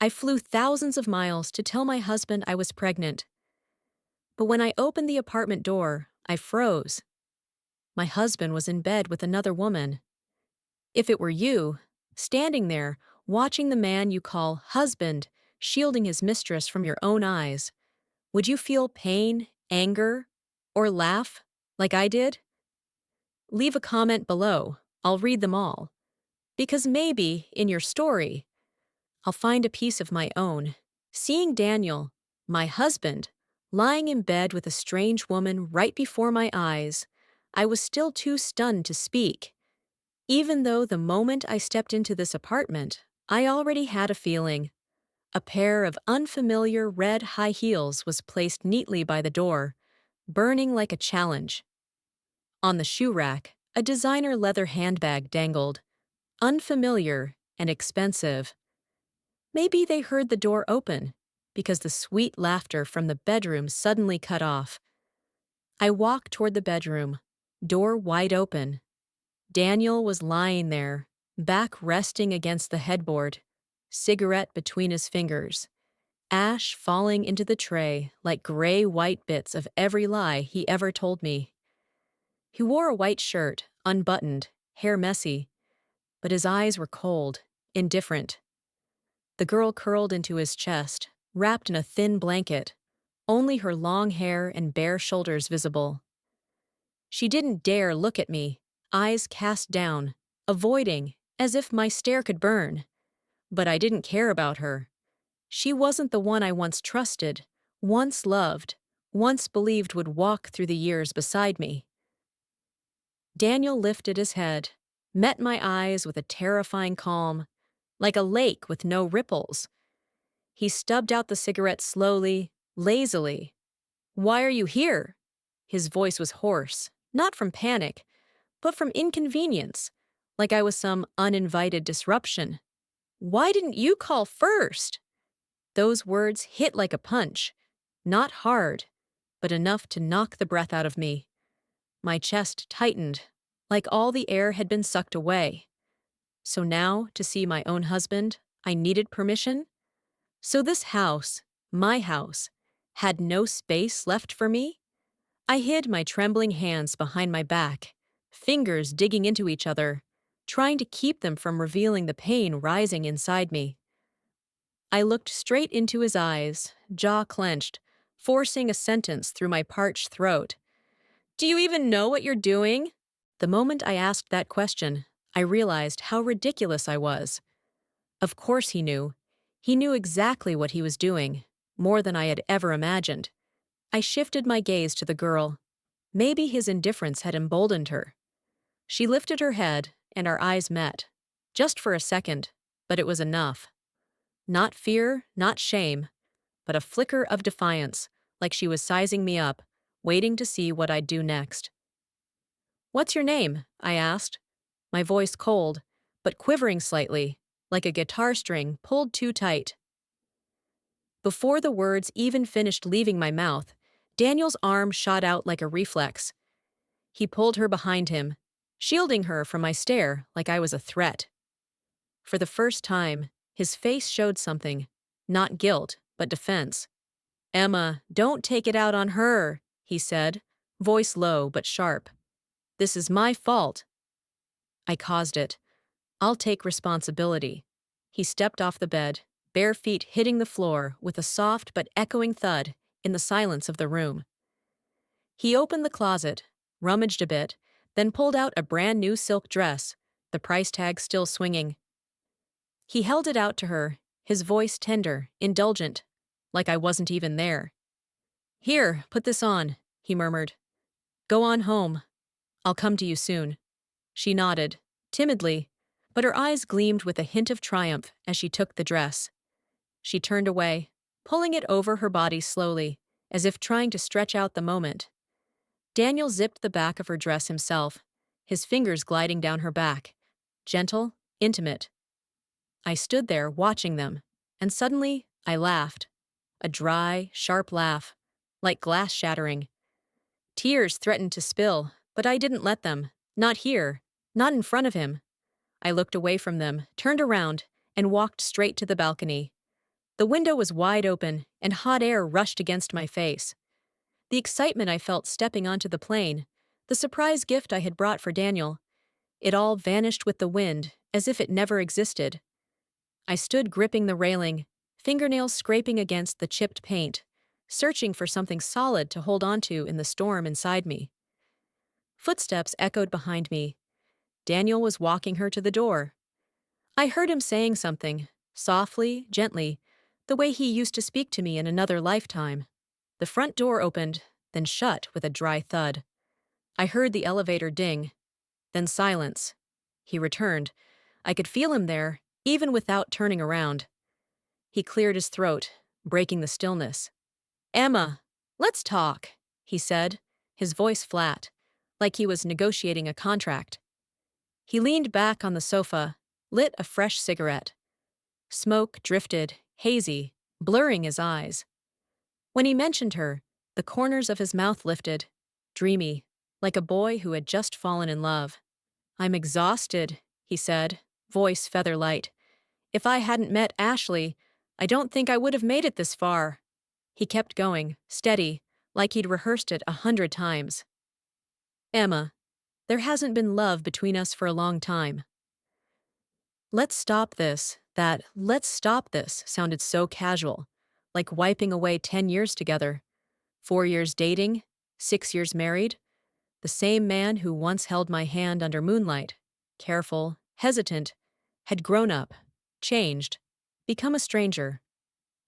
I flew thousands of miles to tell my husband I was pregnant. But when I opened the apartment door, I froze. My husband was in bed with another woman. If it were you, standing there, watching the man you call husband shielding his mistress from your own eyes, would you feel pain, anger, or laugh like I did? Leave a comment below. I'll read them all. Because maybe, in your story, I'll find a piece of my own. Seeing Daniel, my husband, lying in bed with a strange woman right before my eyes, I was still too stunned to speak. Even though the moment I stepped into this apartment, I already had a feeling. A pair of unfamiliar red high heels was placed neatly by the door, burning like a challenge. On the shoe rack, a designer leather handbag dangled, unfamiliar and expensive. Maybe they heard the door open, because the sweet laughter from the bedroom suddenly cut off. I walked toward the bedroom, door wide open. Daniel was lying there, back resting against the headboard, cigarette between his fingers, ash falling into the tray like gray-white bits of every lie he ever told me. He wore a white shirt, unbuttoned, hair messy, but his eyes were cold, indifferent. The girl curled into his chest, wrapped in a thin blanket, only her long hair and bare shoulders visible. She didn't dare look at me, eyes cast down, avoiding, as if my stare could burn. But I didn't care about her. She wasn't the one I once trusted, once loved, once believed would walk through the years beside me. Daniel lifted his head, met my eyes with a terrifying calm, like a lake with no ripples. He stubbed out the cigarette slowly, lazily. "Why are you here?" His voice was hoarse, not from panic, but from inconvenience, like I was some uninvited disruption. "Why didn't you call first?" Those words hit like a punch, not hard, but enough to knock the breath out of me. My chest tightened, like all the air had been sucked away. So now, to see my own husband, I needed permission? So this house, my house, had no space left for me? I hid my trembling hands behind my back, fingers digging into each other, trying to keep them from revealing the pain rising inside me. I looked straight into his eyes, jaw clenched, forcing a sentence through my parched throat. "Do you even know what you're doing?" The moment I asked that question, I realized how ridiculous I was. Of course he knew. He knew exactly what he was doing, more than I had ever imagined. I shifted my gaze to the girl. Maybe his indifference had emboldened her. She lifted her head, and our eyes met. Just for a second, but it was enough. Not fear, not shame, but a flicker of defiance, like she was sizing me up, waiting to see what I'd do next. "What's your name?" I asked, my voice cold, but quivering slightly, like a guitar string pulled too tight. Before the words even finished leaving my mouth, Daniel's arm shot out like a reflex. He pulled her behind him, shielding her from my stare like I was a threat. For the first time, his face showed something, not guilt, but defense. "Emma, don't take it out on her," he said, voice low but sharp. "This is my fault." I caused it. I'll take responsibility. He stepped off the bed, bare feet hitting the floor with a soft but echoing thud in the silence of the room. He opened the closet, rummaged a bit, then pulled out a brand new silk dress, the price tag still swinging. He held it out to her, his voice tender, indulgent, like I wasn't even there. "Here, put this on," he murmured. "Go on home. I'll come to you soon." She nodded, timidly, but her eyes gleamed with a hint of triumph as she took the dress. She turned away, pulling it over her body slowly, as if trying to stretch out the moment. Daniel zipped the back of her dress himself, his fingers gliding down her back, gentle, intimate. I stood there watching them, and suddenly I laughed. A dry, sharp laugh, like glass shattering. Tears threatened to spill, but I didn't let them. Not here, not in front of him. I looked away from them, turned around, and walked straight to the balcony. The window was wide open, and hot air rushed against my face. The excitement I felt stepping onto the plane, the surprise gift I had brought for Daniel, it all vanished with the wind, as if it never existed. I stood gripping the railing, fingernails scraping against the chipped paint, searching for something solid to hold onto in the storm inside me. Footsteps echoed behind me. Daniel was walking her to the door. I heard him saying something, softly, gently, the way he used to speak to me in another lifetime. The front door opened, then shut with a dry thud. I heard the elevator ding, then silence. He returned. I could feel him there, even without turning around. He cleared his throat, breaking the stillness. "Emma, let's talk," he said, his voice flat, like he was negotiating a contract. He leaned back on the sofa, lit a fresh cigarette. Smoke drifted, hazy, blurring his eyes. When he mentioned her, the corners of his mouth lifted, dreamy, like a boy who had just fallen in love. "I'm exhausted," he said, voice feather light. "If I hadn't met Ashley, I don't think I would have made it this far." He kept going, steady, like he'd rehearsed it 100 times. "Emma, there hasn't been love between us for a long time. Let's stop this." That "let's stop this" sounded so casual, like wiping away 10 years together. 4 years dating, 6 years married. The same man who once held my hand under moonlight, careful, hesitant, had grown up, changed, become a stranger.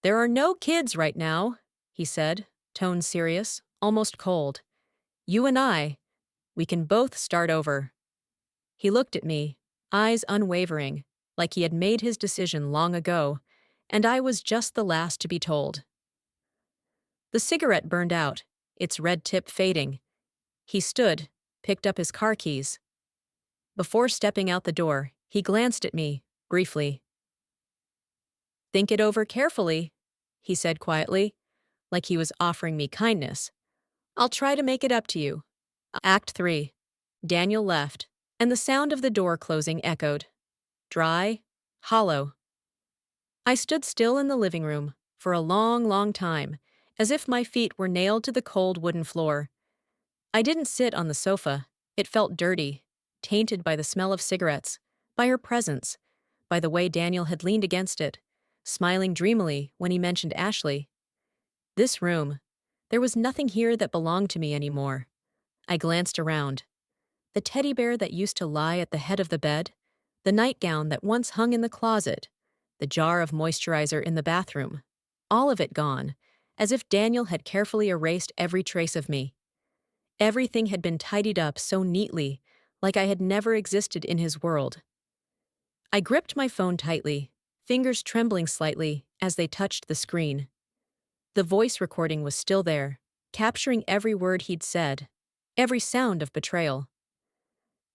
"There are no kids right now," he said, tone serious, almost cold. "You and we can both start over." He looked at me, eyes unwavering, like he had made his decision long ago, and I was just the last to be told. The cigarette burned out, its red tip fading. He stood, picked up his car keys. Before stepping out the door, he glanced at me, briefly. "Think it over carefully," he said quietly, like he was offering me kindness. "I'll try to make it up to you." Act 3. Daniel left, and the sound of the door closing echoed. Dry, hollow. I stood still in the living room, for a long, long time, as if my feet were nailed to the cold wooden floor. I didn't sit on the sofa. It felt dirty, tainted by the smell of cigarettes, by her presence, by the way Daniel had leaned against it, smiling dreamily when he mentioned Ashley. This room. There was nothing here that belonged to me anymore. I glanced around. The teddy bear that used to lie at the head of the bed, the nightgown that once hung in the closet, the jar of moisturizer in the bathroom. All of it gone, as if Daniel had carefully erased every trace of me. Everything had been tidied up so neatly, like I had never existed in his world. I gripped my phone tightly, fingers trembling slightly as they touched the screen. The voice recording was still there, capturing every word he'd said, every sound of betrayal.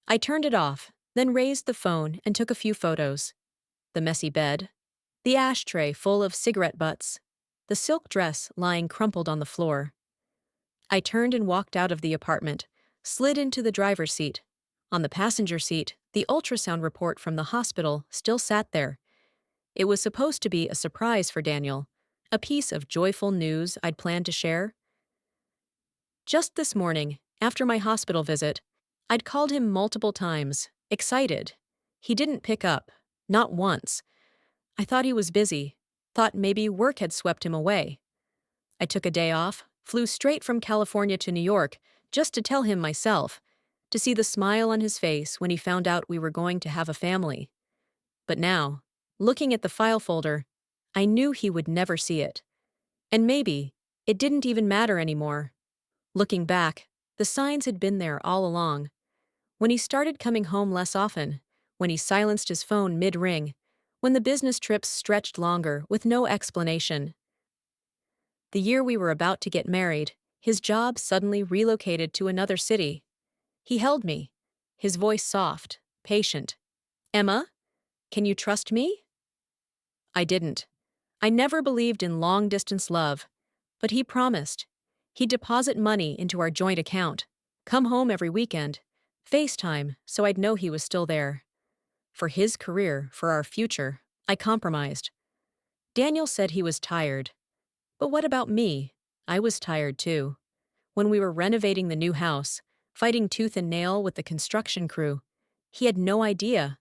I turned it off, then raised the phone and took a few photos. The messy bed, the ashtray full of cigarette butts, the silk dress lying crumpled on the floor. I turned and walked out of the apartment, slid into the driver's seat. On the passenger seat, the ultrasound report from the hospital still sat there. It was supposed to be a surprise for Daniel, a piece of joyful news I'd planned to share. Just this morning, after my hospital visit, I'd called him multiple times, excited. He didn't pick up, not once. I thought he was busy, thought maybe work had swept him away. I took a day off, flew straight from California to New York just to tell him myself, to see the smile on his face when he found out we were going to have a family. But now, looking at the file folder, I knew he would never see it. And maybe it didn't even matter anymore. Looking back, the signs had been there all along. When he started coming home less often, when he silenced his phone mid-ring, when the business trips stretched longer with no explanation. The year we were about to get married, his job suddenly relocated to another city. He held me, his voice soft, patient. "Emma, can you trust me?" I didn't. I never believed in long-distance love, but he promised. He'd deposit money into our joint account, come home every weekend, FaceTime so I'd know he was still there. For his career, for our future, I compromised. Daniel said he was tired. But what about me? I was tired too. When we were renovating the new house, fighting tooth and nail with the construction crew, he had no idea.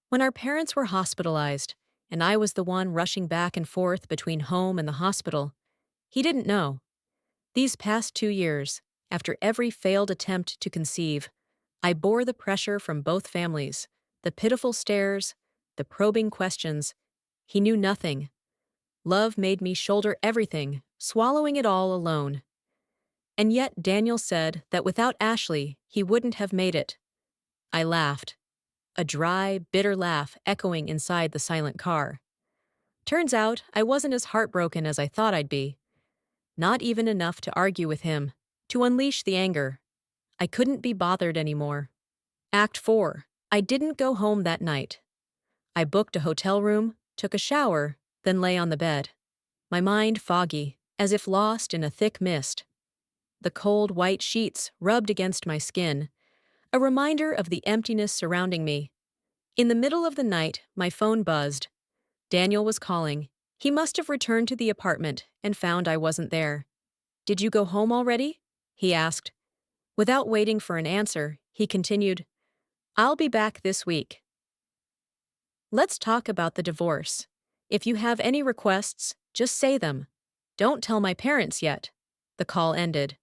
When our parents were hospitalized, and I was the one rushing back and forth between home and the hospital, he didn't know. These past 2 years, after every failed attempt to conceive, I bore the pressure from both families, the pitiful stares, the probing questions. He knew nothing. Love made me shoulder everything, swallowing it all alone. And yet Daniel said that without Ashley, he wouldn't have made it. I laughed, a dry, bitter laugh echoing inside the silent car. Turns out I wasn't as heartbroken as I thought I'd be. Not even enough to argue with him, to unleash the anger. I couldn't be bothered anymore. Act 4. I didn't go home that night. I booked a hotel room, took a shower, then lay on the bed. My mind foggy, as if lost in a thick mist. The cold white sheets rubbed against my skin, a reminder of the emptiness surrounding me. In the middle of the night, my phone buzzed. Daniel was calling. He must have returned to the apartment and found I wasn't there. "Did you go home already?" he asked. Without waiting for an answer, he continued, "I'll be back this week. Let's talk about the divorce. If you have any requests, just say them. Don't tell my parents yet." The call ended.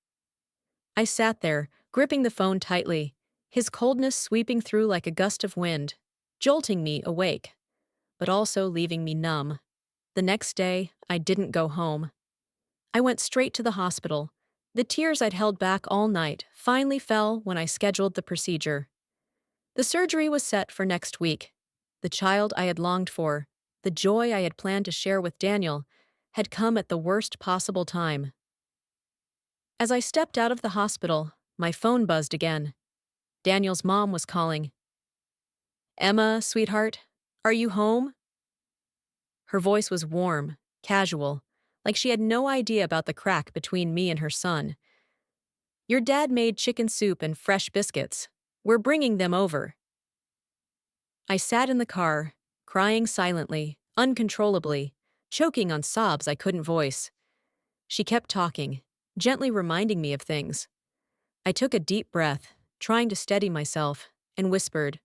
I sat there, gripping the phone tightly, his coldness sweeping through like a gust of wind, jolting me awake, but also leaving me numb. The next day, I didn't go home. I went straight to the hospital. The tears I'd held back all night finally fell when I scheduled the procedure. The surgery was set for next week. The child I had longed for, the joy I had planned to share with Daniel, had come at the worst possible time. As I stepped out of the hospital, my phone buzzed again. Daniel's mom was calling. "Emma, sweetheart, are you home?" Her voice was warm, casual, like she had no idea about the crack between me and her son. "Your dad made chicken soup and fresh biscuits. We're bringing them over." I sat in the car, crying silently, uncontrollably, choking on sobs I couldn't voice. She kept talking, gently reminding me of things. I took a deep breath, trying to steady myself, and whispered,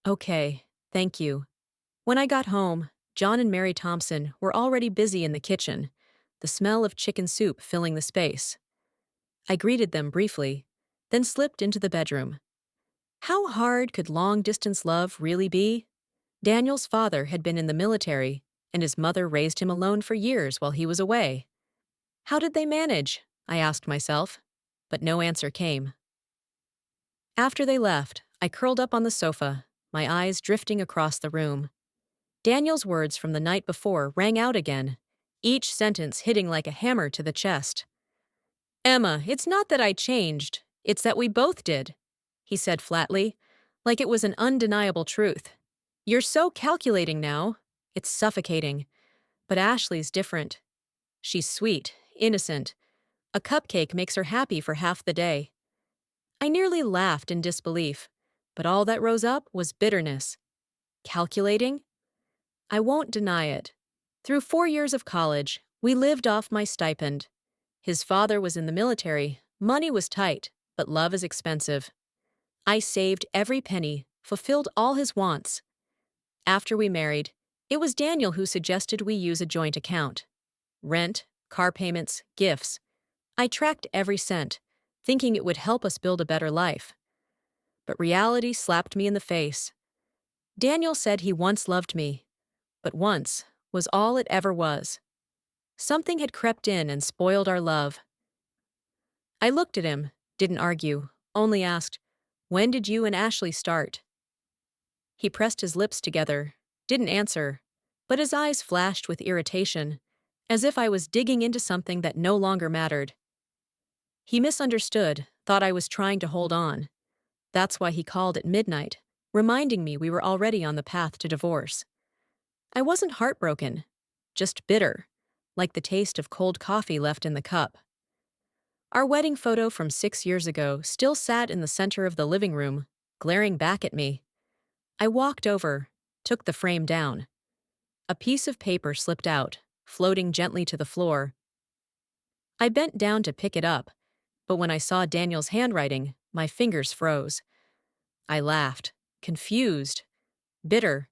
"Okay, thank you." When I got home, John and Mary Thompson were already busy in the kitchen, the smell of chicken soup filling the space. I greeted them briefly, then slipped into the bedroom. How hard could long-distance love really be? Daniel's father had been in the military, and his mother raised him alone for years while he was away. How did they manage? I asked myself, but no answer came. After they left, I curled up on the sofa, my eyes drifting across the room. Daniel's words from the night before rang out again, each sentence hitting like a hammer to the chest. "Emma, it's not that I changed, it's that we both did," he said flatly, like it was an undeniable truth. "You're so calculating now. It's suffocating. But Ashley's different. She's sweet, innocent. A cupcake makes her happy for half the day." I nearly laughed in disbelief, but all that rose up was bitterness. Calculating? I won't deny it. Through 4 years of college, we lived off my stipend. His father was in the military, money was tight, but love is expensive. I saved every penny, fulfilled all his wants. After we married, it was Daniel who suggested we use a joint account. Rent, car payments, gifts. I tracked every cent, thinking it would help us build a better life. But reality slapped me in the face. Daniel said he once loved me, but once was all it ever was. Something had crept in and spoiled our love. I looked at him, didn't argue, only asked, "When did you and Ashley start?" He pressed his lips together, didn't answer, but his eyes flashed with irritation, as if I was digging into something that no longer mattered. He misunderstood, thought I was trying to hold on. That's why he called at midnight, reminding me we were already on the path to divorce. I wasn't heartbroken, just bitter, like the taste of cold coffee left in the cup. Our wedding photo from 6 years ago still sat in the center of the living room, glaring back at me. I walked over, took the frame down. A piece of paper slipped out, floating gently to the floor. I bent down to pick it up, but when I saw Daniel's handwriting, my fingers froze. I laughed, confused, bitter.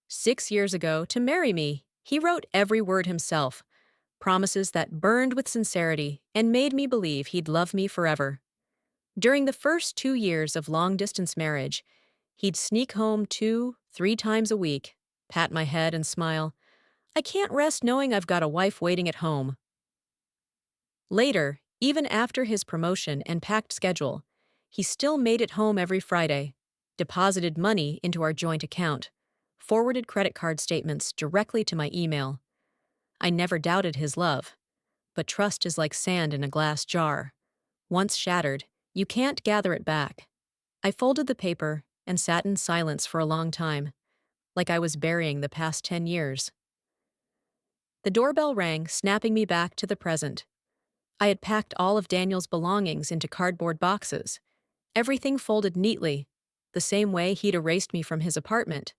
6 years ago, to marry me, he wrote every word himself, promises that burned with sincerity and made me believe he'd love me forever. During the first 2 years of long-distance marriage, he'd sneak home 2, 3 times a week, pat my head and smile. I can't rest knowing I've got a wife waiting at home. Later, even after his promotion and packed schedule, he still made it home every Friday, deposited money into our joint account, forwarded credit card statements directly to my email. I never doubted his love, but trust is like sand in a glass jar. Once shattered, you can't gather it back. I folded the paper and sat in silence for a long time, like I was burying the past 10 years. The doorbell rang, snapping me back to the present. I had packed all of Daniel's belongings into cardboard boxes, everything folded neatly, the same way he'd erased me from his apartment.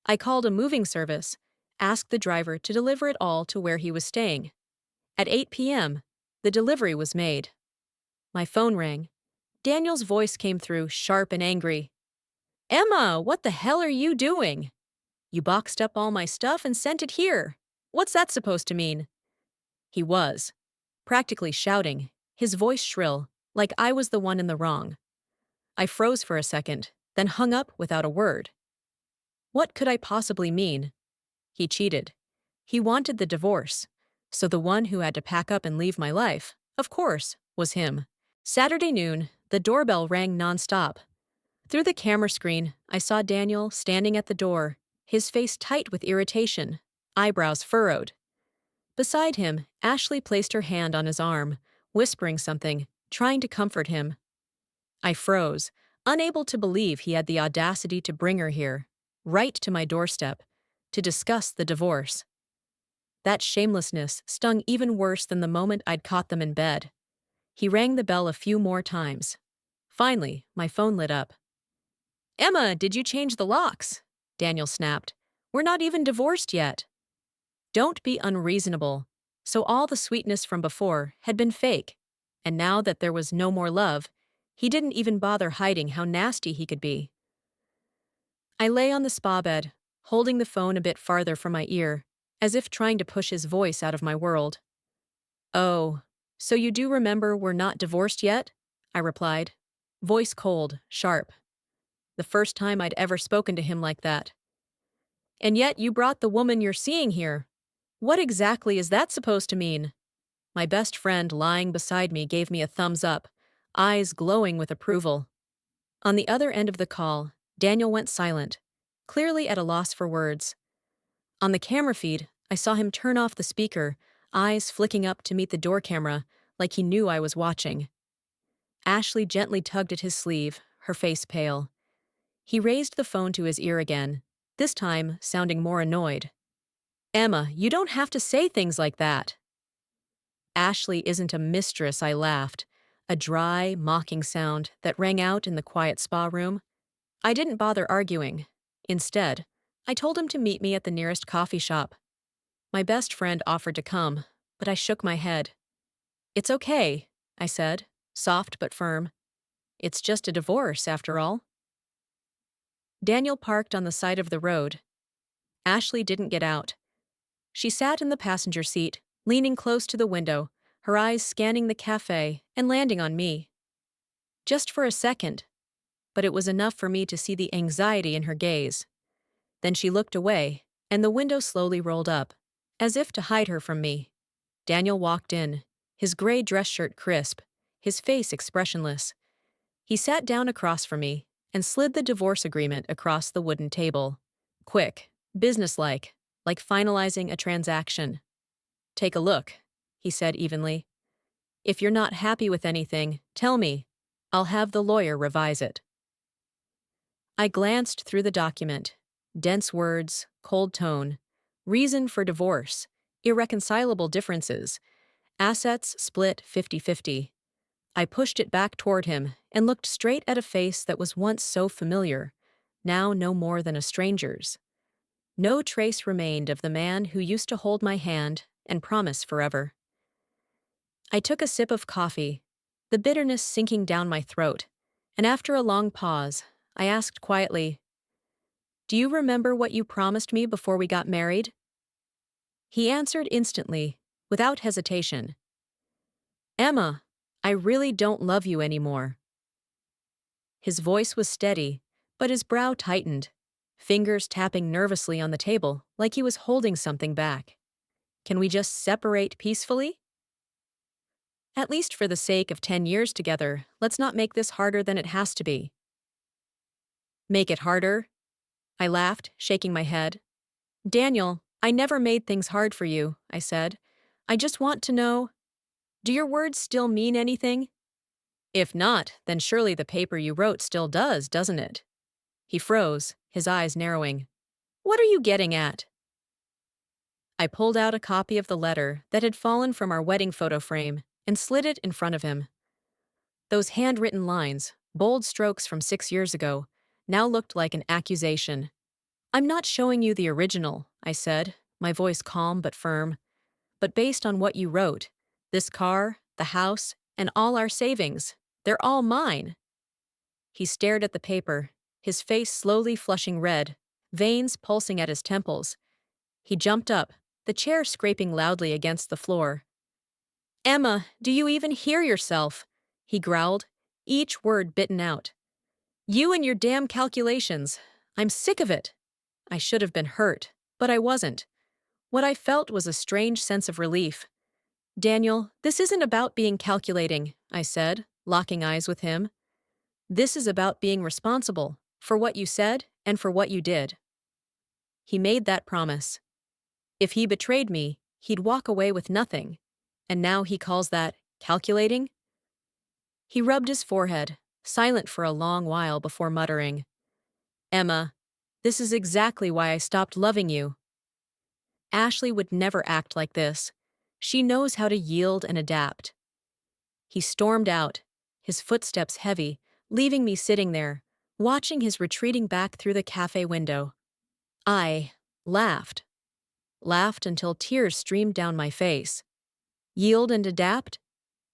I called a moving service, asked the driver to deliver it all to where he was staying. At 8 p.m., the delivery was made. My phone rang. Daniel's voice came through, sharp and angry. "Emma, what the hell are you doing? You boxed up all my stuff and sent it here. What's that supposed to mean?" He was, practically shouting, his voice shrill, like I was the one in the wrong. I froze for a second, then hung up without a word. What could I possibly mean? He cheated. He wanted the divorce, so the one who had to pack up and leave my life, of course, was him. Saturday noon, the doorbell rang nonstop. Through the camera screen, I saw Daniel standing at the door, his face tight with irritation, eyebrows furrowed. Beside him, Ashley placed her hand on his arm, whispering something, trying to comfort him. I froze, unable to believe he had the audacity to bring her here, right to my doorstep, to discuss the divorce. That shamelessness stung even worse than the moment I'd caught them in bed. He rang the bell a few more times. Finally, my phone lit up. "Emma, did you change the locks?" Daniel snapped. "We're not even divorced yet." Don't be unreasonable. So all the sweetness from before had been fake, and now that there was no more love, he didn't even bother hiding how nasty he could be. I lay on the spa bed, holding the phone a bit farther from my ear, as if trying to push his voice out of my world. "Oh, so you do remember we're not divorced yet?" I replied, voice cold, sharp. The first time I'd ever spoken to him like that. "And yet you brought the woman you're seeing here. What exactly is that supposed to mean?" My best friend lying beside me gave me a thumbs up, eyes glowing with approval. On the other end of the call, Daniel went silent, clearly at a loss for words. On the camera feed, I saw him turn off the speaker, eyes flicking up to meet the door camera, like he knew I was watching. Ashley gently tugged at his sleeve, her face pale. He raised the phone to his ear again, this time sounding more annoyed. "Emma, you don't have to say things like that." "Ashley isn't a mistress," I laughed, a dry, mocking sound that rang out in the quiet spa room. I didn't bother arguing. Instead, I told him to meet me at the nearest coffee shop. My best friend offered to come, but I shook my head. "It's okay," I said, soft but firm. "It's just a divorce, after all." Daniel parked on the side of the road. Ashley didn't get out. She sat in the passenger seat, leaning close to the window, her eyes scanning the cafe and landing on me. Just for a second, but it was enough for me to see the anxiety in her gaze. Then she looked away, and the window slowly rolled up, as if to hide her from me. Daniel walked in, his gray dress shirt crisp, his face expressionless. He sat down across from me and slid the divorce agreement across the wooden table. Quick, businesslike, like finalizing a transaction. "Take a look," he said evenly. "If you're not happy with anything, tell me. I'll have the lawyer revise it." I glanced through the document. Dense words, cold tone, reason for divorce, irreconcilable differences, assets split 50-50. I pushed it back toward him and looked straight at a face that was once so familiar, now no more than a stranger's. No trace remained of the man who used to hold my hand and promise forever. I took a sip of coffee, the bitterness sinking down my throat, and after a long pause, I asked quietly, "Do you remember what you promised me before we got married?" He answered instantly, without hesitation. "Emma, I really don't love you anymore." His voice was steady, but his brow tightened, fingers tapping nervously on the table like he was holding something back. "Can we just separate peacefully? At least for the sake of 10 years together, let's not make this harder than it has to be." "Make it harder?" I laughed, shaking my head. "Daniel, I never made things hard for you," I said. "I just want to know, do your words still mean anything? If not, then surely the paper you wrote still does, doesn't it?" He froze, his eyes narrowing. "What are you getting at?" I pulled out a copy of the letter that had fallen from our wedding photo frame and slid it in front of him. Those handwritten lines, bold strokes from 6 years ago, now looked like an accusation. "I'm not showing you the original," I said, my voice calm but firm. "But based on what you wrote, this car, the house, and all our savings, they're all mine." He stared at the paper, his face slowly flushing red, veins pulsing at his temples. He jumped up, the chair scraping loudly against the floor. "Emma, do you even hear yourself?" he growled, each word bitten out. "You and your damn calculations. I'm sick of it." I should have been hurt, but I wasn't. What I felt was a strange sense of relief. "Daniel, this isn't about being calculating," I said, locking eyes with him. "This is about being responsible for what you said and for what you did." He made that promise. If he betrayed me, he'd walk away with nothing. And now he calls that calculating? He rubbed his forehead, silent for a long while before muttering, "Emma, this is exactly why I stopped loving you. Ashley would never act like this. She knows how to yield and adapt." He stormed out, his footsteps heavy, leaving me sitting there, watching his retreating back through the cafe window. I laughed. Laughed until tears streamed down my face. Yield and adapt?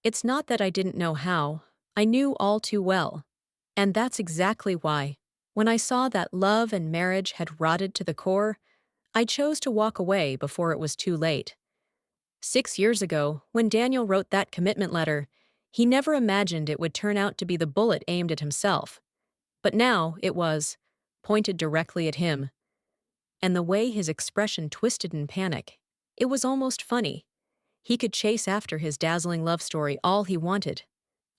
It's not that I didn't know how. I knew all too well. And that's exactly why, when I saw that love and marriage had rotted to the core, I chose to walk away before it was too late. 6 years ago, when Daniel wrote that commitment letter, he never imagined it would turn out to be the bullet aimed at himself. But now it was, pointed directly at him. And the way his expression twisted in panic, it was almost funny. He could chase after his dazzling love story all he wanted.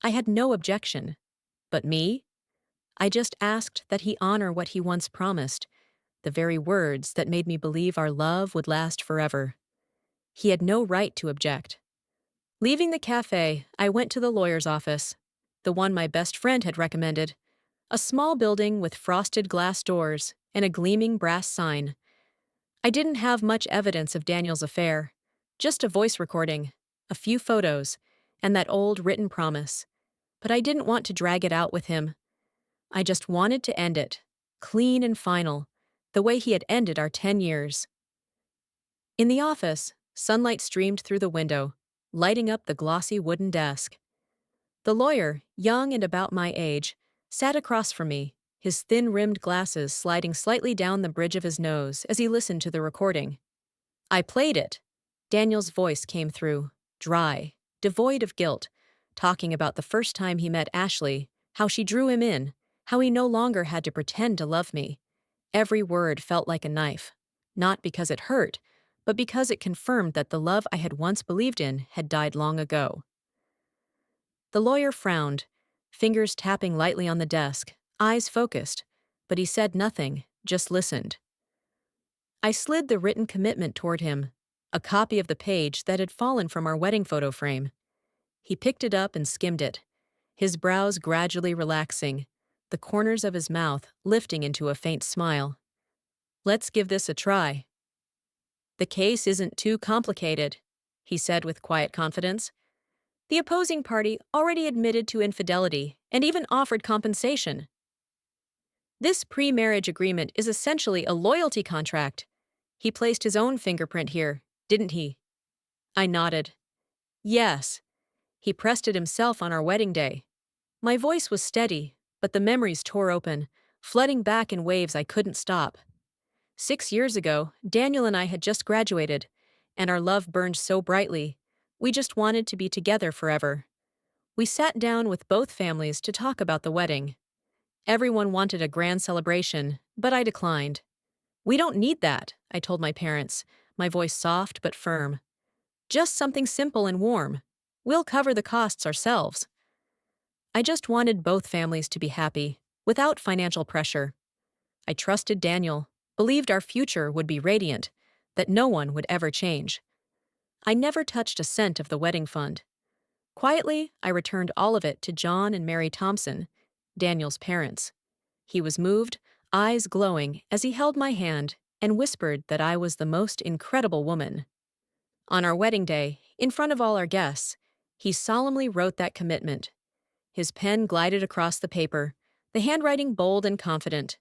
I had no objection. But me? I just asked that he honor what he once promised, the very words that made me believe our love would last forever. He had no right to object. Leaving the cafe, I went to the lawyer's office, the one my best friend had recommended, a small building with frosted glass doors and a gleaming brass sign. I didn't have much evidence of Daniel's affair, just a voice recording, a few photos, and that old written promise. But I didn't want to drag it out with him. I just wanted to end it, clean and final, the way he had ended our 10 years. In the office, sunlight streamed through the window, lighting up the glossy wooden desk. The lawyer, young and about my age, sat across from me, his thin-rimmed glasses sliding slightly down the bridge of his nose as he listened to the recording. "I played it." Daniel's voice came through, dry, devoid of guilt, talking about the first time he met Ashley, how she drew him in, how he no longer had to pretend to love me. Every word felt like a knife, not because it hurt, but because it confirmed that the love I had once believed in had died long ago. The lawyer frowned, fingers tapping lightly on the desk, eyes focused, but he said nothing, just listened. I slid the written commitment toward him, a copy of the page that had fallen from our wedding photo frame. He picked it up and skimmed it, his brows gradually relaxing, the corners of his mouth lifting into a faint smile. "Let's give this a try." "The case isn't too complicated," he said with quiet confidence. "The opposing party already admitted to infidelity and even offered compensation. This pre-marriage agreement is essentially a loyalty contract, He placed his own fingerprint here, didn't he? I nodded. Yes. He pressed it himself on our wedding day. My voice was steady, but the memories tore open, flooding back in waves I couldn't stop. 6 years ago, Daniel and I had just graduated, and our love burned so brightly. We just wanted to be together forever. We sat down with both families to talk about the wedding. Everyone wanted a grand celebration, but I declined. We don't need that, I told my parents, my voice soft but firm. Just something simple and warm. We'll cover the costs ourselves. I just wanted both families to be happy, without financial pressure. I trusted Daniel, believed our future would be radiant, that no one would ever change. I never touched a cent of the wedding fund. Quietly, I returned all of it to John and Mary Thompson, Daniel's parents. He was moved, eyes glowing, as he held my hand and whispered that I was the most incredible woman. On our wedding day, in front of all our guests, he solemnly wrote that commitment. His pen glided across the paper, the handwriting bold and confident.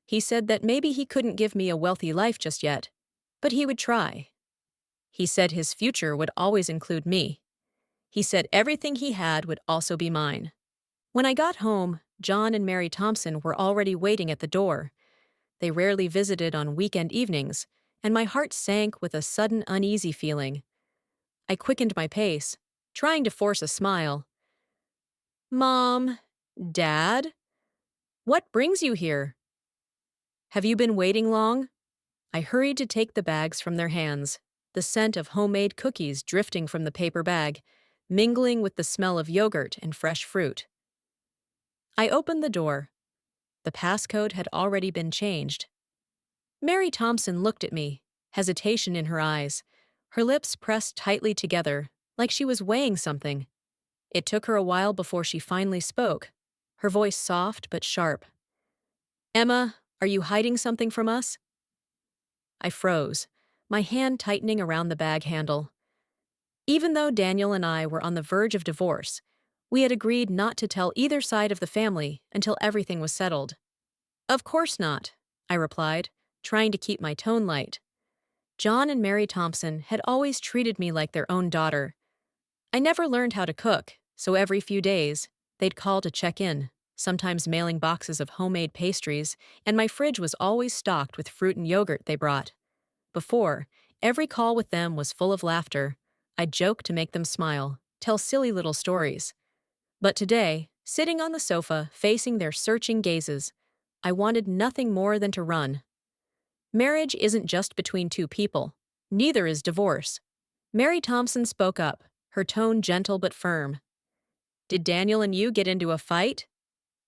He said that maybe he couldn't give me a wealthy life just yet, but he would try. He said his future would always include me. He said everything he had would also be mine. When I got home, John and Mary Thompson were already waiting at the door. They rarely visited on weekend evenings, and my heart sank with a sudden uneasy feeling. I quickened my pace, trying to force a smile. Mom, Dad, what brings you here? Have you been waiting long? I hurried to take the bags from their hands, the scent of homemade cookies drifting from the paper bag, mingling with the smell of yogurt and fresh fruit. I opened the door. The passcode had already been changed. Mary Thompson looked at me, hesitation in her eyes, her lips pressed tightly together, like she was weighing something. It took her a while before she finally spoke, her voice soft but sharp. Emma, are you hiding something from us? I froze, my hand tightening around the bag handle. Even though Daniel and I were on the verge of divorce, we had agreed not to tell either side of the family until everything was settled. Of course not, I replied, trying to keep my tone light. John and Mary Thompson had always treated me like their own daughter. I never learned how to cook, so every few days, they'd call to check in, sometimes mailing boxes of homemade pastries, and my fridge was always stocked with fruit and yogurt they brought. Before, every call with them was full of laughter. I'd joke to make them smile, tell silly little stories. But today, sitting on the sofa, facing their searching gazes, I wanted nothing more than to run. Marriage isn't just between two people. Neither is divorce. Mary Thompson spoke up, her tone gentle but firm. Did Daniel and you get into a fight?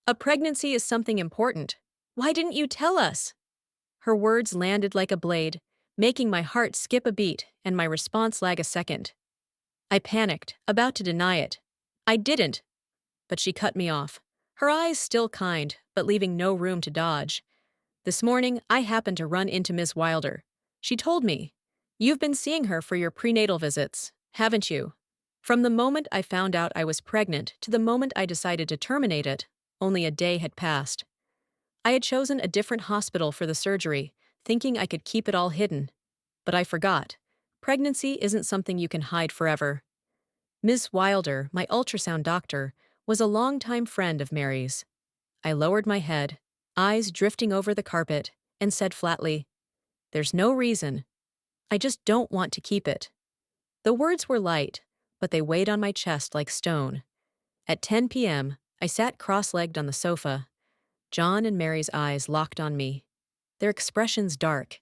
A pregnancy is something important. Why didn't you tell us? Her words landed like a blade, making my heart skip a beat and my response lag a second. I panicked, about to deny it. I didn't. But she cut me off, her eyes still kind, but leaving no room to dodge. This morning, I happened to run into Miss Wilder. She told me, "You've been seeing her for your prenatal visits, haven't you?" From the moment I found out I was pregnant to the moment I decided to terminate it, only a day had passed. I had chosen a different hospital for the surgery, thinking I could keep it all hidden. But I forgot. Pregnancy isn't something you can hide forever. Miss Wilder, my ultrasound doctor, was a longtime friend of Mary's. I lowered my head, eyes drifting over the carpet, and said flatly, "There's no reason. I just don't want to keep it." The words were light, but they weighed on my chest like stone. At 10 p.m., I sat cross-legged on the sofa. John and Mary's eyes locked on me, their expressions dark.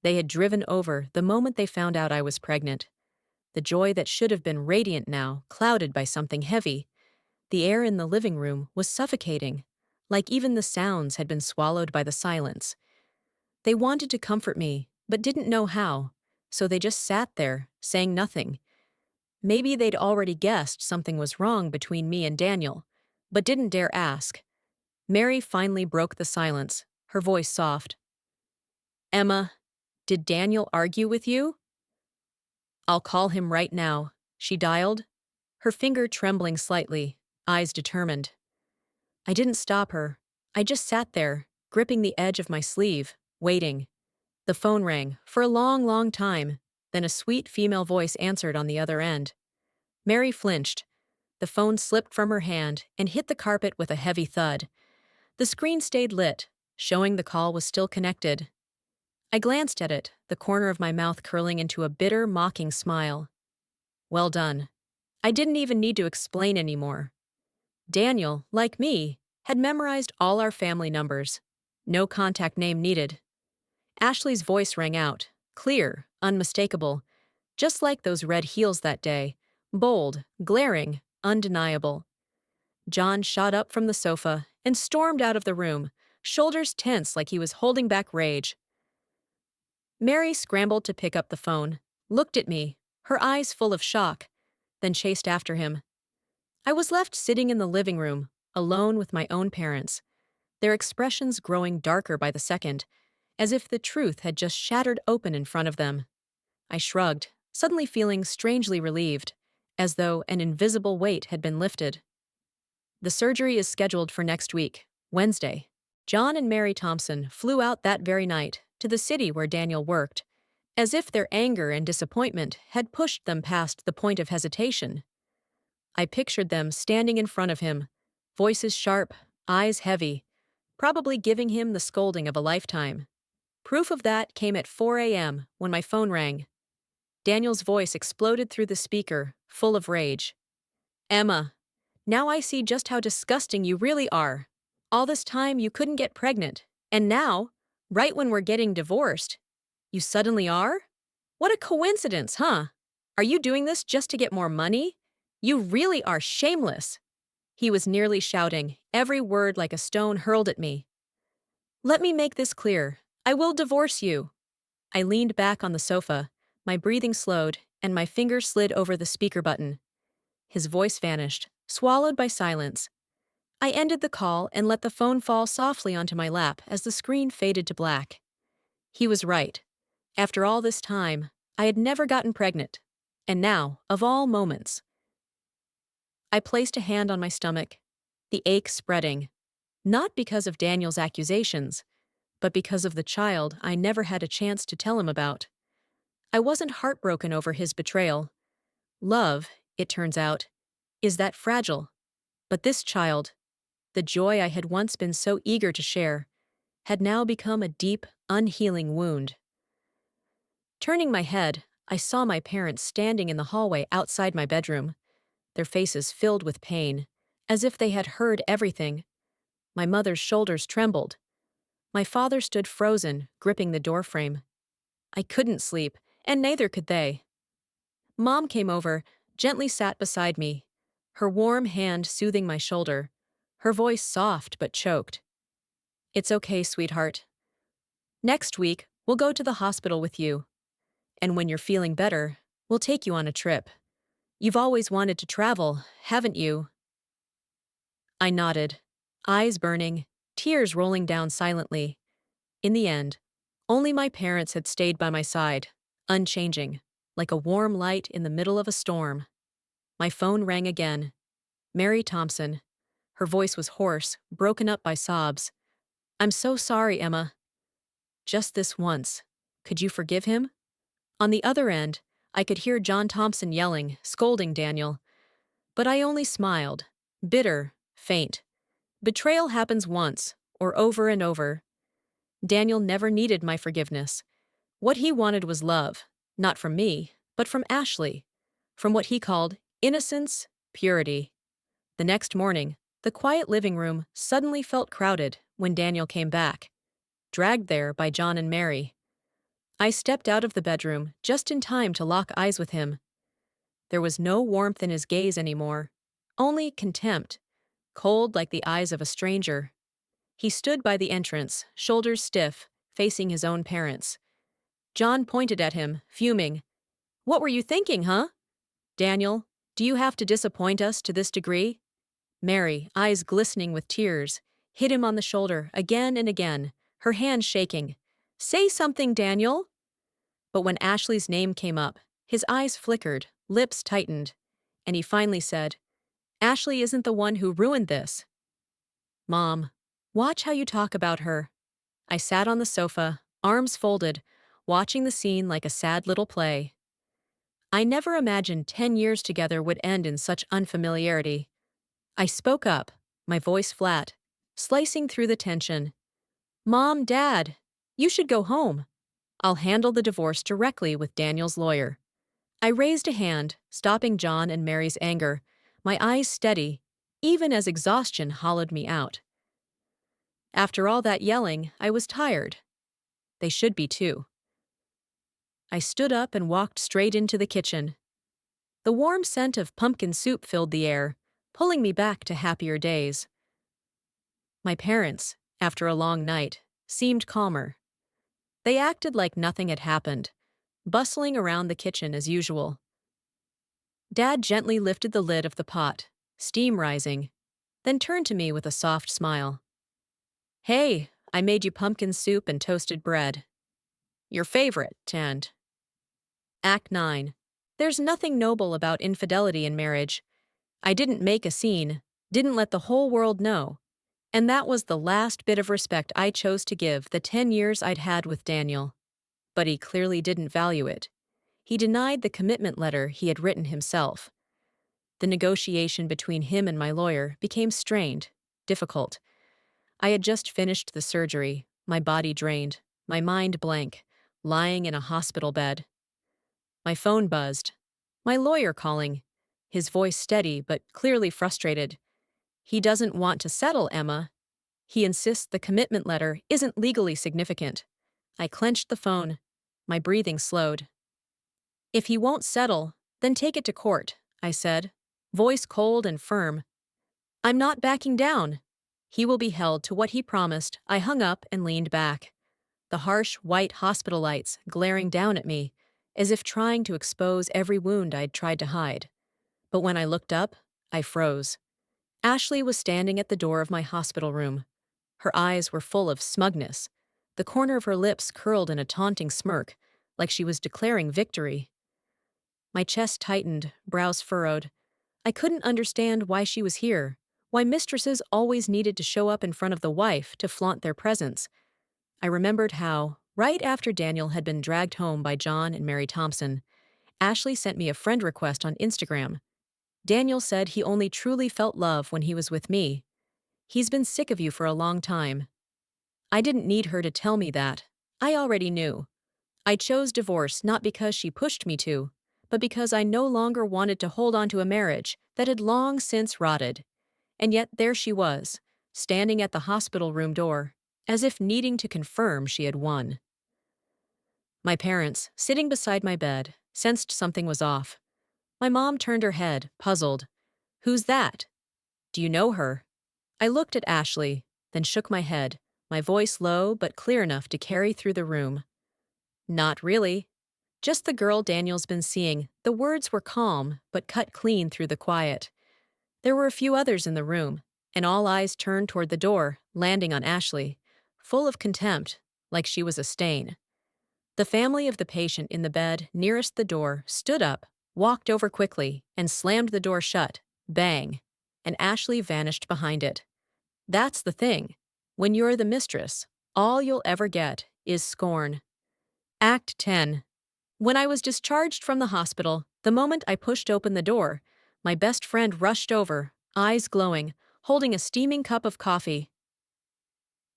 They had driven over the moment they found out I was pregnant. The joy that should have been radiant now, clouded by something heavy. The air in the living room was suffocating, like even the sounds had been swallowed by the silence. They wanted to comfort me, but didn't know how, so they just sat there, saying nothing. Maybe they'd already guessed something was wrong between me and Daniel, but didn't dare ask. Mary finally broke the silence, her voice soft. "Emma, did Daniel argue with you?" "I'll call him right now," she dialed, her finger trembling slightly, eyes determined. I didn't stop her. I just sat there, gripping the edge of my sleeve, waiting. The phone rang for a long, long time. Then a sweet female voice answered on the other end. Mary flinched. The phone slipped from her hand and hit the carpet with a heavy thud. The screen stayed lit, showing the call was still connected. I glanced at it, the corner of my mouth curling into a bitter, mocking smile. Well done. I didn't even need to explain anymore. Daniel, like me, had memorized all our family numbers. No contact name needed. Ashley's voice rang out, clear, unmistakable, just like those red heels that day. Bold, glaring, undeniable. John shot up from the sofa and stormed out of the room, shoulders tense like he was holding back rage. Mary scrambled to pick up the phone, looked at me, her eyes full of shock, then chased after him. I was left sitting in the living room, alone with my own parents, their expressions growing darker by the second, as if the truth had just shattered open in front of them. I shrugged, suddenly feeling strangely relieved, as though an invisible weight had been lifted. The surgery is scheduled for next week, Wednesday. John and Mary Thompson flew out that very night to the city where Daniel worked, as if their anger and disappointment had pushed them past the point of hesitation. I pictured them standing in front of him, voices sharp, eyes heavy, probably giving him the scolding of a lifetime. Proof of that came at 4 a.m. when my phone rang. Daniel's voice exploded through the speaker, full of rage. Emma, now I see just how disgusting you really are. All this time you couldn't get pregnant, and now, right when we're getting divorced, you suddenly are? What a coincidence, huh? Are you doing this just to get more money? You really are shameless. He was nearly shouting, every word like a stone hurled at me. Let me make this clear. I will divorce you. I leaned back on the sofa, my breathing slowed, and my finger slid over the speaker button. His voice vanished, swallowed by silence. I ended the call and let the phone fall softly onto my lap as the screen faded to black. He was right. After all this time, I had never gotten pregnant. And now, of all moments. I placed a hand on my stomach, the ache spreading, not because of Daniel's accusations, but because of the child I never had a chance to tell him about. I wasn't heartbroken over his betrayal. Love, it turns out, is that fragile. But this child, the joy I had once been so eager to share, had now become a deep, unhealing wound. Turning my head, I saw my parents standing in the hallway outside my bedroom, their faces filled with pain, as if they had heard everything. My mother's shoulders trembled. My father stood frozen, gripping the doorframe. I couldn't sleep, and neither could they. Mom came over, gently sat beside me, her warm hand soothing my shoulder, her voice soft but choked. It's okay, sweetheart. Next week, we'll go to the hospital with you. And when you're feeling better, we'll take you on a trip. You've always wanted to travel, haven't you? I nodded, eyes burning, tears rolling down silently. In the end, only my parents had stayed by my side, unchanging, like a warm light in the middle of a storm. My phone rang again. Mary Thompson. Her voice was hoarse, broken up by sobs. I'm so sorry, Emma. Just this once. Could you forgive him? On the other end, I could hear John Thompson yelling, scolding Daniel. But I only smiled, bitter, faint. Betrayal happens once, or over and over. Daniel never needed my forgiveness. What he wanted was love, not from me, but from Ashley, from what he called innocence, purity. The next morning, the quiet living room suddenly felt crowded when Daniel came back, dragged there by John and Mary. I stepped out of the bedroom just in time to lock eyes with him. There was no warmth in his gaze anymore, only contempt, cold like the eyes of a stranger. He stood by the entrance, shoulders stiff, facing his own parents. John pointed at him, fuming. What were you thinking, huh? Daniel, do you have to disappoint us to this degree? Mary, eyes glistening with tears, hit him on the shoulder again and again, her hands shaking. Say something, Daniel. But when Ashley's name came up, his eyes flickered, lips tightened, and he finally said, Ashley isn't the one who ruined this. Mom, watch how you talk about her. I sat on the sofa, arms folded, watching the scene like a sad little play. I never imagined 10 years together would end in such unfamiliarity. I spoke up, my voice flat, slicing through the tension. Mom, Dad, you should go home. I'll handle the divorce directly with Daniel's lawyer. I raised a hand, stopping John and Mary's anger, my eyes steady, even as exhaustion hollowed me out. After all that yelling, I was tired. They should be too. I stood up and walked straight into the kitchen. The warm scent of pumpkin soup filled the air, pulling me back to happier days. My parents, after a long night, seemed calmer. They acted like nothing had happened, bustling around the kitchen as usual. Dad gently lifted the lid of the pot, steam rising, then turned to me with a soft smile. Hey, I made you pumpkin soup and toasted bread. Your favorite, and Act 9. There's nothing noble about infidelity in marriage. I didn't make a scene, didn't let the whole world know. And that was the last bit of respect I chose to give the 10 years I'd had with Daniel. But he clearly didn't value it. He denied the commitment letter he had written himself. The negotiation between him and my lawyer became strained, difficult. I had just finished the surgery, my body drained, my mind blank, lying in a hospital bed. My phone buzzed. My lawyer calling, his voice steady but clearly frustrated. He doesn't want to settle, Emma. He insists the commitment letter isn't legally significant. I clenched the phone. My breathing slowed. If he won't settle, then take it to court, I said, voice cold and firm. I'm not backing down. He will be held to what he promised. I hung up and leaned back, the harsh white hospital lights glaring down at me, as if trying to expose every wound I'd tried to hide. But when I looked up, I froze. Ashley was standing at the door of my hospital room. Her eyes were full of smugness, the corner of her lips curled in a taunting smirk, like she was declaring victory. My chest tightened, brows furrowed. I couldn't understand why she was here, why mistresses always needed to show up in front of the wife to flaunt their presence. I remembered how, right after Daniel had been dragged home by John and Mary Thompson, Ashley sent me a friend request on Instagram. Daniel said he only truly felt love when he was with me. He's been sick of you for a long time. I didn't need her to tell me that. I already knew. I chose divorce not because she pushed me to, but because I no longer wanted to hold on to a marriage that had long since rotted. And yet there she was, standing at the hospital room door, as if needing to confirm she had won. My parents, sitting beside my bed, sensed something was off. My mom turned her head, puzzled. Who's that? Do you know her? I looked at Ashley, then shook my head, my voice low but clear enough to carry through the room. Not really. Just the girl Daniel's been seeing. The words were calm, but cut clean through the quiet. There were a few others in the room, and all eyes turned toward the door, landing on Ashley, full of contempt, like she was a stain. The family of the patient in the bed nearest the door stood up, walked over quickly, and slammed the door shut, bang, and Ashley vanished behind it. That's the thing. When you're the mistress, all you'll ever get is scorn. Act 10. When I was discharged from the hospital, the moment I pushed open the door, my best friend rushed over, eyes glowing, holding a steaming cup of coffee.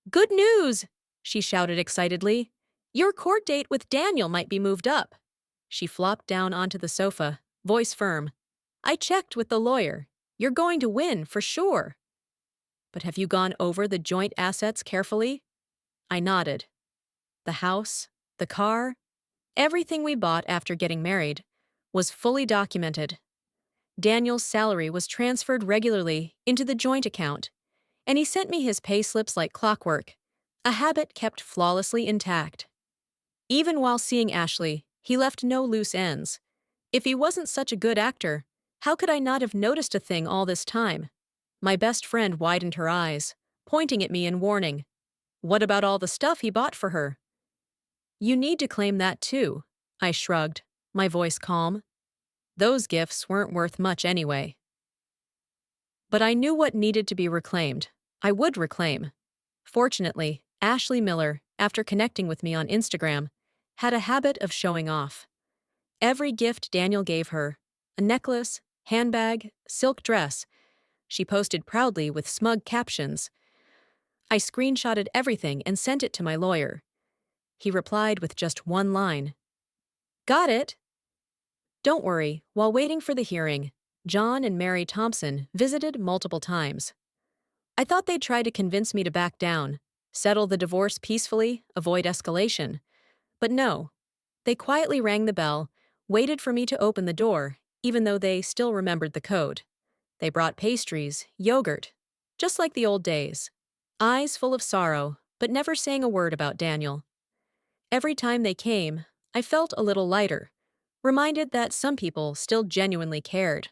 Good news! She shouted excitedly. Your court date with Daniel might be moved up. She flopped down onto the sofa, voice firm. I checked with the lawyer. You're going to win, for sure. But have you gone over the joint assets carefully? I nodded. The house, the car, everything we bought after getting married was fully documented. Daniel's salary was transferred regularly into the joint account, and he sent me his payslips like clockwork, a habit kept flawlessly intact. Even while seeing Ashley, he left no loose ends. If he wasn't such a good actor, how could I not have noticed a thing all this time? My best friend widened her eyes, pointing at me in warning. What about all the stuff he bought for her? You need to claim that too, I shrugged, my voice calm. Those gifts weren't worth much anyway. But I knew what needed to be reclaimed. I would reclaim. Fortunately, Ashley Miller, after connecting with me on Instagram, had a habit of showing off. Every gift Daniel gave her, a necklace, handbag, silk dress, she posted proudly with smug captions. I screenshotted everything and sent it to my lawyer. He replied with just one line. Got it? Don't worry, while waiting for the hearing, John and Mary Thompson visited multiple times. I thought they'd try to convince me to back down, settle the divorce peacefully, avoid escalation. But no, they quietly rang the bell, waited for me to open the door, even though they still remembered the code. They brought pastries, yogurt, just like the old days. Eyes full of sorrow, but never saying a word about Daniel. Every time they came, I felt a little lighter, reminded that some people still genuinely cared.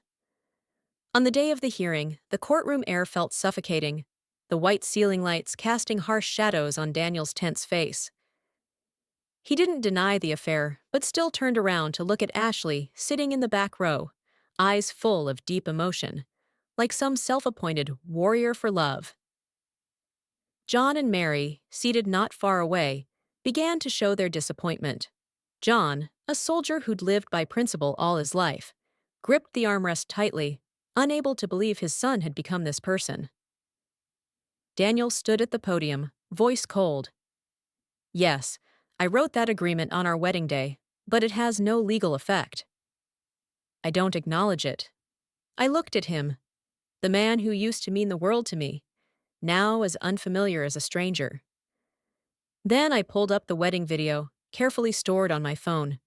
On the day of the hearing, the courtroom air felt suffocating, the white ceiling lights casting harsh shadows on Daniel's tense face. He didn't deny the affair, but still turned around to look at Ashley sitting in the back row, eyes full of deep emotion, like some self-appointed warrior for love. John and Mary, seated not far away, began to show their disappointment. John, a soldier who'd lived by principle all his life, gripped the armrest tightly, unable to believe his son had become this person. Daniel stood at the podium, voice cold. Yes, I wrote that agreement on our wedding day, but it has no legal effect. I don't acknowledge it. I looked at him, the man who used to mean the world to me, now as unfamiliar as a stranger. Then I pulled up the wedding video, carefully stored on my phone.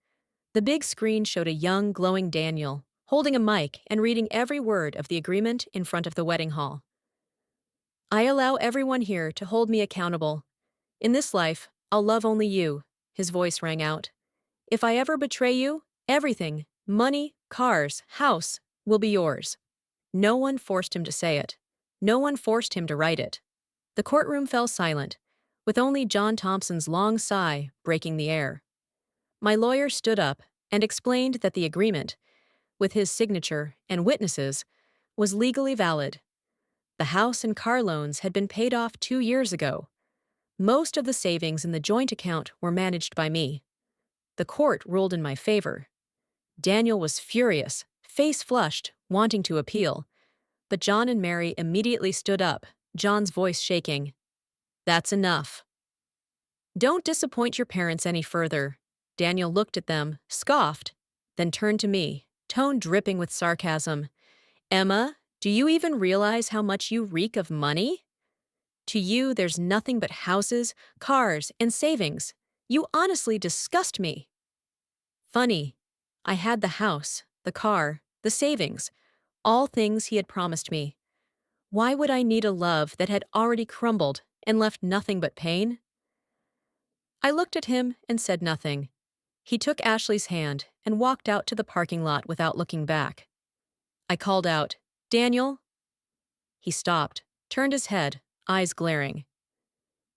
The big screen showed a young, glowing Daniel, holding a mic and reading every word of the agreement in front of the wedding hall. I allow everyone here to hold me accountable. In this life, I'll love only you, his voice rang out. If I ever betray you, everything, money, cars, house, will be yours. No one forced him to say it. No one forced him to write it. The courtroom fell silent, with only John Thompson's long sigh breaking the air. My lawyer stood up and explained that the agreement, with his signature and witnesses, was legally valid. The house and car loans had been paid off 2 years ago. Most of the savings in the joint account were managed by me. The court ruled in my favor. Daniel was furious, face flushed, wanting to appeal. But John and Mary immediately stood up, John's voice shaking. That's enough. Don't disappoint your parents any further. Daniel looked at them, scoffed, then turned to me, tone dripping with sarcasm. Emma, do you even realize how much you reek of money? To you, there's nothing but houses, cars, and savings. You honestly disgust me. Funny. I had the house, the car, the savings, all things he had promised me. Why would I need a love that had already crumbled and left nothing but pain? I looked at him and said nothing. He took Ashley's hand and walked out to the parking lot without looking back. I called out, Daniel? He stopped, turned his head, eyes glaring.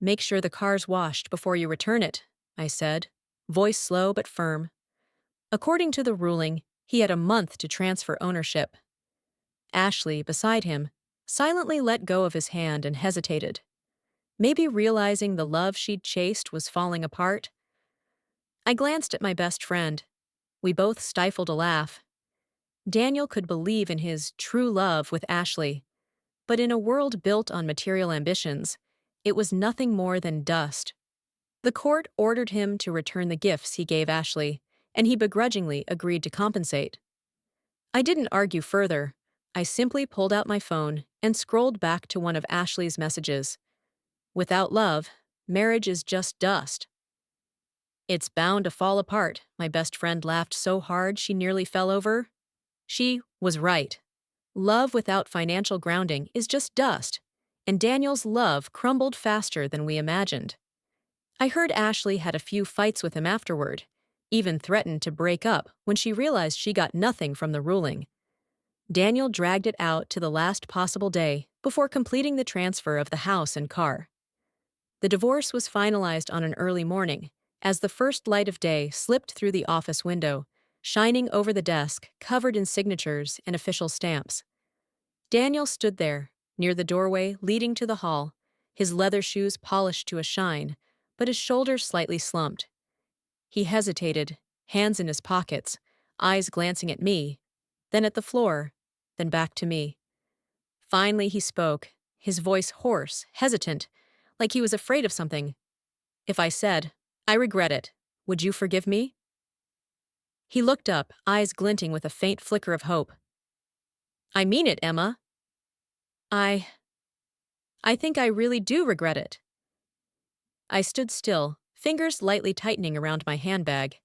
Make sure the car's washed before you return it, I said, voice slow but firm. According to the ruling, he had a month to transfer ownership. Ashley, beside him, silently let go of his hand and hesitated, maybe realizing the love she'd chased was falling apart. I glanced at my best friend. We both stifled a laugh. Daniel could believe in his true love with Ashley, but in a world built on material ambitions, it was nothing more than dust. The court ordered him to return the gifts he gave Ashley, and he begrudgingly agreed to compensate. I didn't argue further. I simply pulled out my phone and scrolled back to one of Ashley's messages. Without love, marriage is just dust. It's bound to fall apart, my best friend laughed so hard she nearly fell over. She was right. Love without financial grounding is just dust, and Daniel's love crumbled faster than we imagined. I heard Ashley had a few fights with him afterward, even threatened to break up when she realized she got nothing from the ruling. Daniel dragged it out to the last possible day before completing the transfer of the house and car. The divorce was finalized on an early morning, as the first light of day slipped through the office window, shining over the desk covered in signatures and official stamps. Daniel stood there, near the doorway leading to the hall, his leather shoes polished to a shine, but his shoulders slightly slumped. He hesitated, hands in his pockets, eyes glancing at me, then at the floor, then back to me. Finally, he spoke, his voice hoarse, hesitant, like he was afraid of something. If I said, "I regret it, would you forgive me?" He looked up, eyes glinting with a faint flicker of hope. "I mean it, Emma. I I think I really do regret it." I stood still, fingers lightly tightening around my handbag.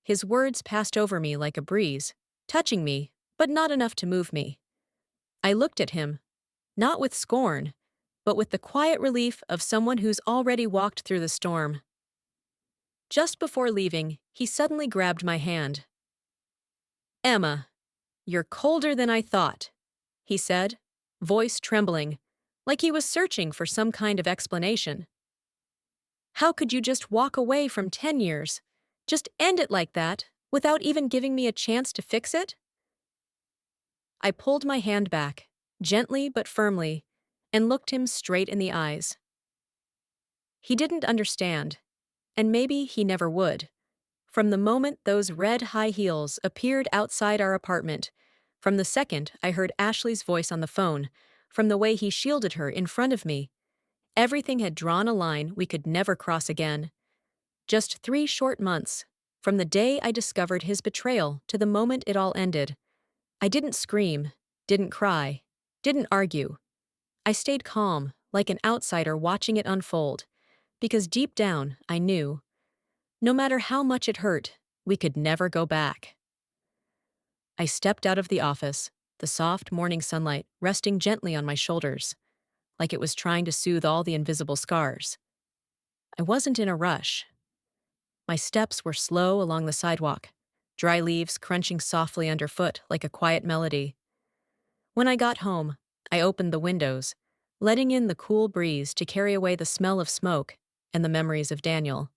His words passed over me like a breeze, touching me, but not enough to move me. I looked at him, not with scorn, but with the quiet relief of someone who's already walked through the storm. Just before leaving, he suddenly grabbed my hand. "Emma, you're colder than I thought," he said, voice trembling, like he was searching for some kind of explanation. "How could you just walk away from 10 years? Just end it like that, without even giving me a chance to fix it?" I pulled my hand back, gently but firmly, and looked him straight in the eyes. He didn't understand, and maybe he never would. From the moment those red high heels appeared outside our apartment, from the second I heard Ashley's voice on the phone, from the way he shielded her in front of me, everything had drawn a line we could never cross again. Just 3 short months, from the day I discovered his betrayal to the moment it all ended. I didn't scream, didn't cry, didn't argue. I stayed calm, like an outsider watching it unfold, because deep down I knew, no matter how much it hurt, we could never go back. I stepped out of the office, the soft morning sunlight resting gently on my shoulders, like it was trying to soothe all the invisible scars. I wasn't in a rush. My steps were slow along the sidewalk, dry leaves crunching softly underfoot like a quiet melody. When I got home, I opened the windows, letting in the cool breeze to carry away the smell of smoke and the memories of Daniel.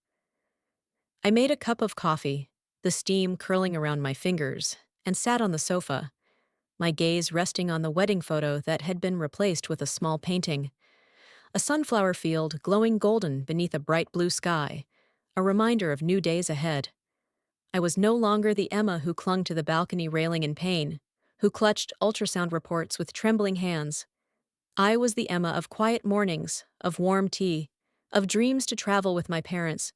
I made a cup of coffee, the steam curling around my fingers, and sat on the sofa, my gaze resting on the wedding photo that had been replaced with a small painting. A sunflower field glowing golden beneath a bright blue sky, a reminder of new days ahead. I was no longer the Emma who clung to the balcony railing in pain, who clutched ultrasound reports with trembling hands. I was the Emma of quiet mornings, of warm tea, of dreams to travel with my parents,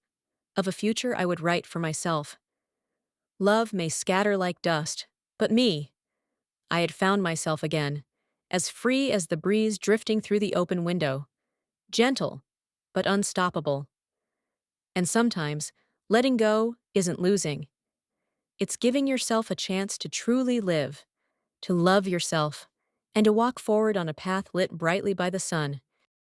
of a future I would write for myself. Love may scatter like dust, but me, I had found myself again, as free as the breeze drifting through the open window, gentle, but unstoppable. And sometimes, letting go isn't losing. It's giving yourself a chance to truly live, to love yourself, and to walk forward on a path lit brightly by the sun,